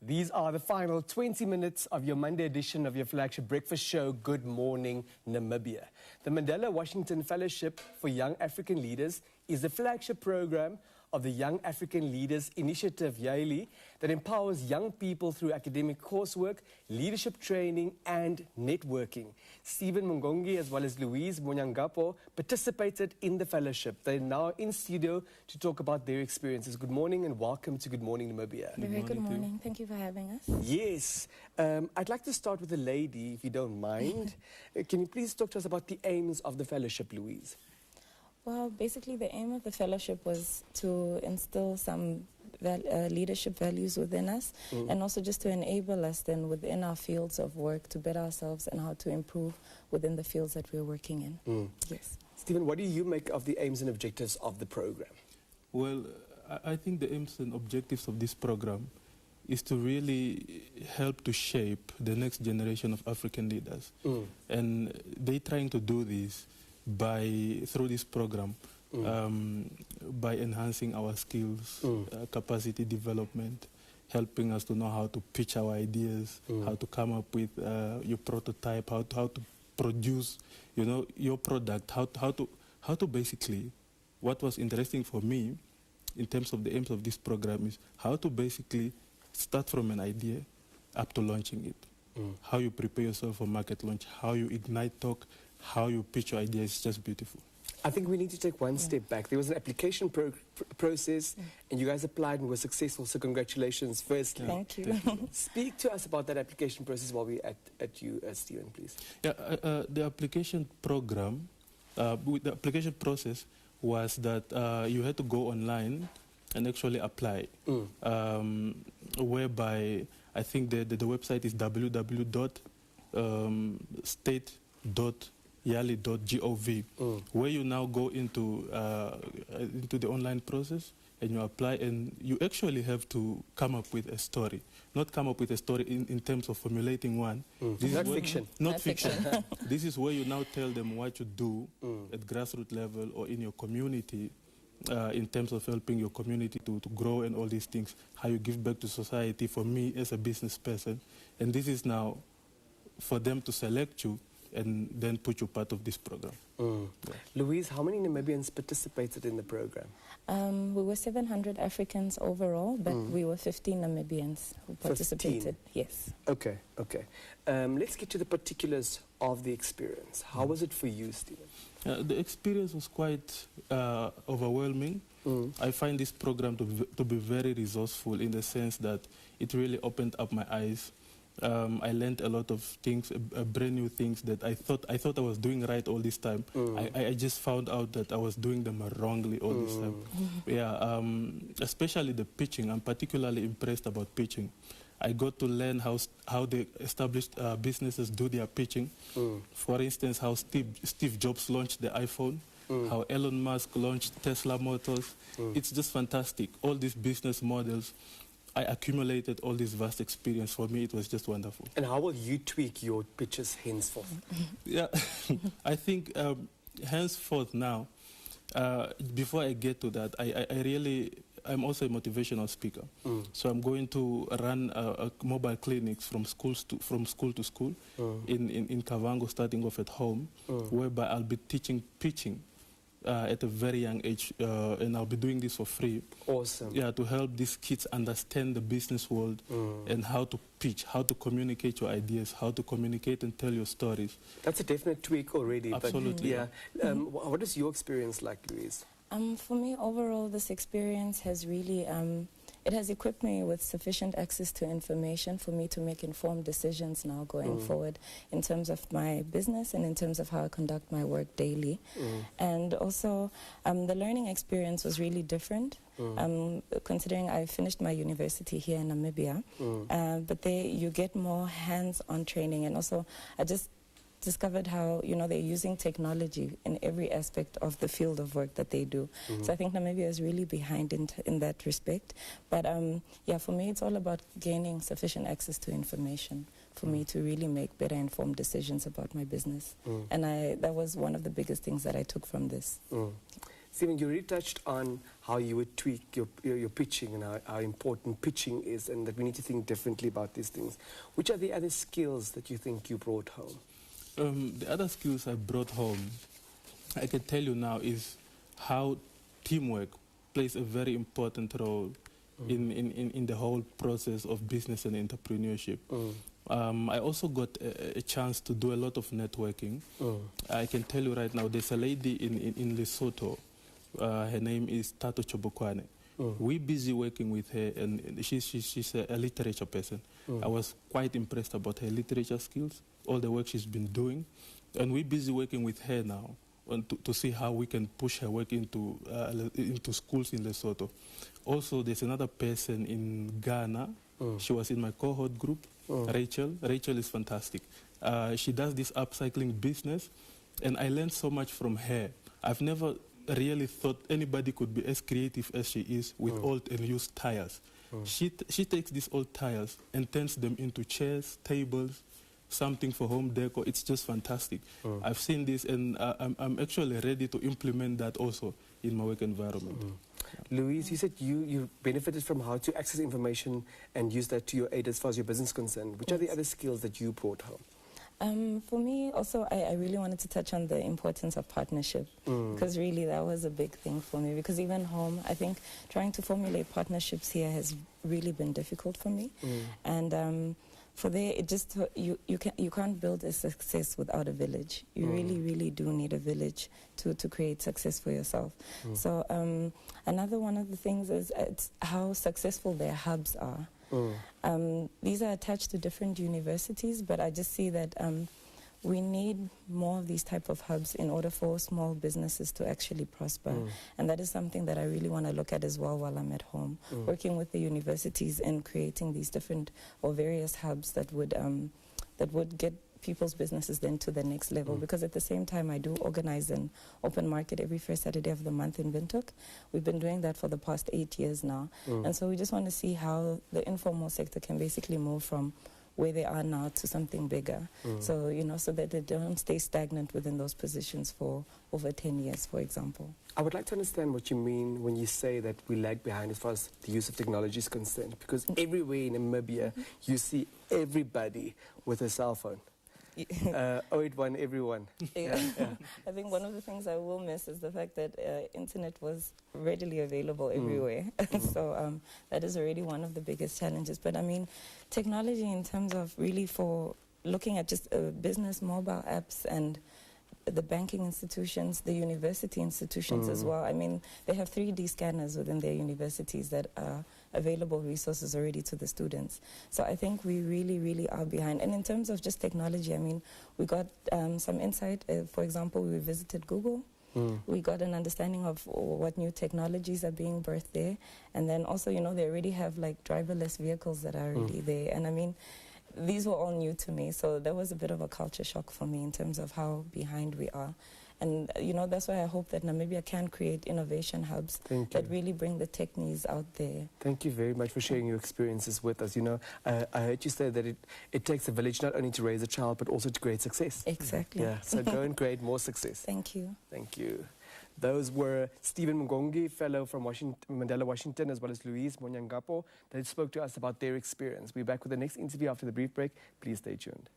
These are the final 20 minutes of your Monday edition of your flagship breakfast show, Good Morning Namibia. The Mandela Washington Fellowship for Young African Leaders is the flagship program of the Young African Leaders Initiative, YALI, that empowers young people through academic coursework, leadership training and networking. Stephan Mungongi as well as Luise Mwanyangapo participated in the fellowship. They're now in studio to talk about their experiences. Good morning and welcome to Good Morning Namibia. Very good morning. Thank you for having us. Yes. I'd like to start with the lady, if you don't mind. Can you please talk to us about the aims of the fellowship, Luise? Well, basically the aim of the fellowship was to instill some leadership values within us and also just to enable us then within our fields of work to better ourselves and how to improve within the fields that we're working in. Yes. Stephan, what do you make of the aims and objectives of the program? Well, I think the aims and objectives of this program is to really help to shape the next generation of African leaders. And they're trying to do this through this program, by enhancing our skills, capacity development, helping us to know how to pitch our ideas, how to come up with your prototype, how to produce, your product, how to basically, what was interesting for me in terms of the aims of this program is how to basically start from an idea up to launching it. How you prepare yourself for market launch, how you ignite talk, how you pitch your idea is just beautiful. I think we need to take one step back. There was an application process and you guys applied and were successful, so congratulations firstly. Thank you. Speak to us about that application process while we're at you, Stephan, please. Yeah, the application program, the application process was that you had to go online and actually apply, whereby I think the website is www.state.yali.gov, where you now go into the online process and you apply, and you actually have to come up with a story. Not come up with a story in terms of formulating one. This not fiction. Not fiction. This is where you now tell them what you do at grassroots level or in your community, in terms of helping your community to grow and all these things, how you give back to society, for me as a business person. And this is now for them to select you and then put you part of this program. Luise, how many Namibians participated in the program? We were 700 Africans overall, but we were 15 Namibians who participated. 15? Yes. Okay. Let's get to the particulars of the experience. How was it for you, Stephan? The experience was quite overwhelming. I find this program to be very resourceful in the sense that it really opened up my eyes. I learned a lot of things, brand new things that I thought I was doing right all this time. I just found out that I was doing them wrongly all this time. Especially the pitching. I'm particularly impressed about pitching. I got to learn how the established businesses do their pitching. For instance, how Steve Jobs launched the iPhone, how Elon Musk launched Tesla Motors. It's just fantastic. All these business models, I accumulated all this vast experience. For me, it was just wonderful. And how will you tweak your pitches henceforth? Yeah, I think henceforth now, before I get to that, I'm also a motivational speaker. So I'm going to run mobile clinics from school to school in Kavango, starting off at home, whereby I'll be teaching pitching at a very young age, and I'll be doing this for free. Awesome. Yeah, to help these kids understand the business world and how to pitch, how to communicate your ideas, how to communicate and tell your stories. That's a definite tweak already. Absolutely. But, what is your experience like, Luise? For me, overall, this experience has really, it has equipped me with sufficient access to information for me to make informed decisions now going forward in terms of my business and in terms of how I conduct my work daily. And also, the learning experience was really different, considering I finished my university here in Namibia. But there you get more hands-on training, and also I just discovered how they're using technology in every aspect of the field of work that they do. So I think Namibia is really behind in that respect. But for me, it's all about gaining sufficient access to information for me to really make better informed decisions about my business. And that was one of the biggest things that I took from this. Stephen, you already touched on how you would tweak your pitching and how important pitching is, and that we need to think differently about these things. Which are the other skills that you think you brought home? The other skills I brought home, I can tell you now, is how teamwork plays a very important role in the whole process of business and entrepreneurship. I also got a chance to do a lot of networking. I can tell you right now, there's a lady in Lesotho. Her name is Tato Chobokwane. We're busy working with her, and she's a literature person. I was quite impressed about her literature skills, all the work she's been doing. And we're busy working with her now to see how we can push her work into schools in Lesotho. Also, there's another person in Ghana. She was in my cohort group, Rachel. Rachel is fantastic. She does this upcycling business, and I learned so much from her. I've never really thought anybody could be as creative as she is with old and used tires. She takes these old tires and turns them into chairs, tables, something for home decor. It's just fantastic. I've seen this, and I'm actually ready to implement that also in my work environment. Luise, you said you benefited from how to access information and use that to your aid as far as your business is concerned. Which are the other skills that you brought home? For me, also, I really wanted to touch on the importance of partnership, because really that was a big thing for me. Because even home, I think trying to formulate partnerships here has really been difficult for me. And for there, it just you can't build a success without a village. You really do need a village to create success for yourself. So another one of the things is it's how successful their hubs are. These are attached to different universities, but I just see that we need more of these type of hubs in order for small businesses to actually prosper. And that is something that I really want to look at as well while I'm at home, working with the universities and creating these different or various hubs that would get people's businesses then to the next level. Because at the same time, I do organize an open market every first Saturday of the month in Windhoek. We've been doing that for the past 8 years now. And so we just want to see how the informal sector can basically move from where they are now to something bigger. So, so that they don't stay stagnant within those positions for over 10 years, for example. I would like to understand what you mean when you say that we lag behind as far as the use of technology is concerned. Because everywhere in Namibia, you see everybody with a cell phone. 081 everyone. Yeah. I think one of the things I will miss is the fact that internet was readily available everywhere. So that is already one of the biggest challenges. But I mean, technology in terms of really for looking at just business mobile apps and the banking institutions, the university institutions as well. I mean, they have 3D scanners within their universities that are available resources already to the students. So I think we really are behind. And in terms of just technology, I mean, we got some insight. For example, we visited Google. We got an understanding of what new technologies are being birthed there. And then also, they already have like driverless vehicles that are already there. And I mean, these were all new to me, so there was a bit of a culture shock for me in terms of how behind we are. And, that's why I hope that Namibia can create innovation hubs that really bring the technies out there. Thank you very much for sharing your experiences with us. I heard you say that it takes a village not only to raise a child, but also to create success. Exactly. Yeah, so go and create more success. Thank you. Thank you. Those were Stephan Mungongi, fellow from Mandela, Washington, as well as Luise Mwanyangapo, that spoke to us about their experience. We're back with the next interview after the brief break. Please stay tuned.